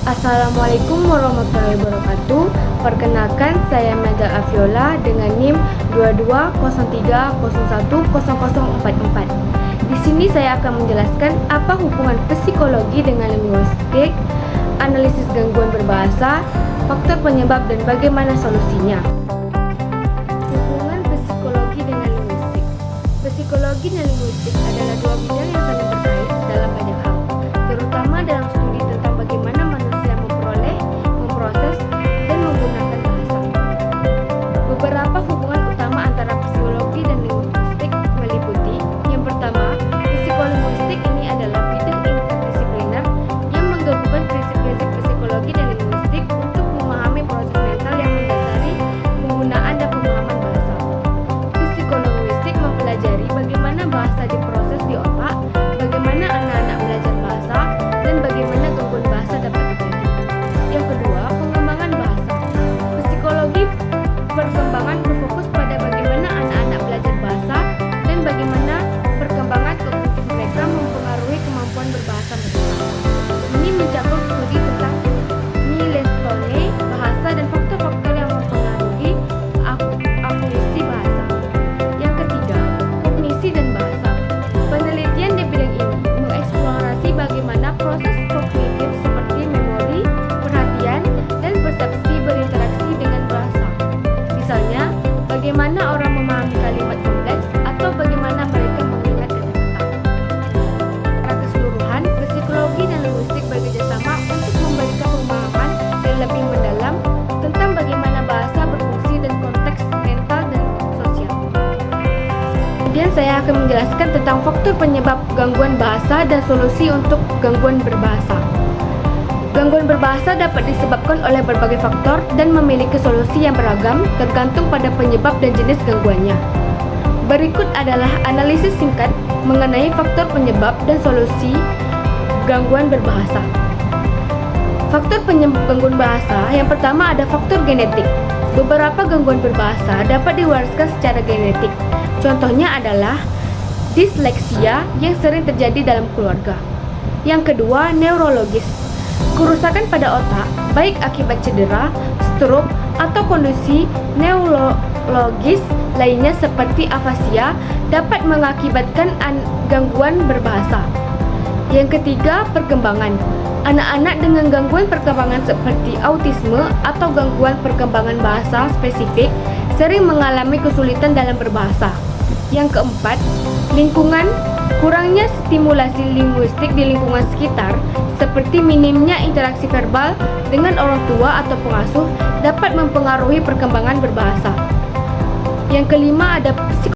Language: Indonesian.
Assalamualaikum warahmatullahi wabarakatuh. Perkenalkan, saya Mada Afiola dengan NIM 2203010044. Di sini saya akan menjelaskan apa hubungan psikologi dengan linguistik, analisis gangguan berbahasa, faktor penyebab dan bagaimana solusinya. Hubungan psikologi dengan linguistik. Psikologi dan linguistik adalah dua bidang yang saling terkait dalam banyak hal, terutama dalam studi tentang bagaimana manusia memperoleh, memproses, dan menggunakan bahasa. Beberapa hubungan utama antara psikologi dan linguistik meliputi: yang pertama, psikolinguistik ini adalah bidang interdisipliner yang menggabungkan prinsip-prinsip psikologi dan linguistik untuk memahami proses mental yang mendasari penggunaan dan pemahaman bahasa. Psikolinguistik mempelajari bagaimana bahasa diproses di otak, bagaimana anak-anak belajar bahasa, dan bagaimana gangguan bahasa dapat terjadi. Yang kedua, pengembangan bahasa. Psikologi perkembangan berfokus pada bagaimana anak-anak belajar bahasa dan bagaimana perkembangan kognitif mereka mempengaruhi kemampuan berbahasa mereka. Ini mencakup studi tentang milestone bahasa dan faktor-faktor yang mempengaruhi akuisisi bahasa. Yang ketiga, kognisi dan bahasa. Penelitian di bidang ini mengeksplorasi bagaimana proses kognitif seperti memori, perhatian, dan persepsi berinteraksi dengan bahasa. Misalnya, bagaimana orang memahami kalimat kompleks atau bagaimana mereka mengingat kata-kata. Secara keseluruhan, psikologi dan linguistik bekerjasama untuk memberikan pemahaman yang lebih mendalam tentang bagaimana bahasa berfungsi dan konteks mental dan sosial. Kemudian saya akan menjelaskan tentang faktor penyebab gangguan bahasa dan solusi untuk gangguan berbahasa. Gangguan berbahasa dapat disebabkan oleh berbagai faktor dan memiliki solusi yang beragam tergantung pada penyebab dan jenis gangguannya. Berikut adalah analisis singkat mengenai faktor penyebab dan solusi gangguan berbahasa. Faktor penyebab gangguan bahasa yang pertama ada faktor genetik. Beberapa gangguan berbahasa dapat diwariskan secara genetik. Contohnya adalah disleksia yang sering terjadi dalam keluarga. Yang kedua, neurologis. Kerusakan pada otak, baik akibat cedera, stroke, atau kondisi neurologis lainnya seperti afasia dapat mengakibatkan gangguan berbahasa. Yang ketiga, perkembangan. Anak-anak dengan gangguan perkembangan seperti autisme atau gangguan perkembangan bahasa spesifik sering mengalami kesulitan dalam berbahasa. Yang keempat, lingkungan. Kurangnya stimulasi linguistik di lingkungan sekitar, seperti minimnya interaksi verbal dengan orang tua atau pengasuh, dapat mempengaruhi perkembangan berbahasa. Yang kelima ada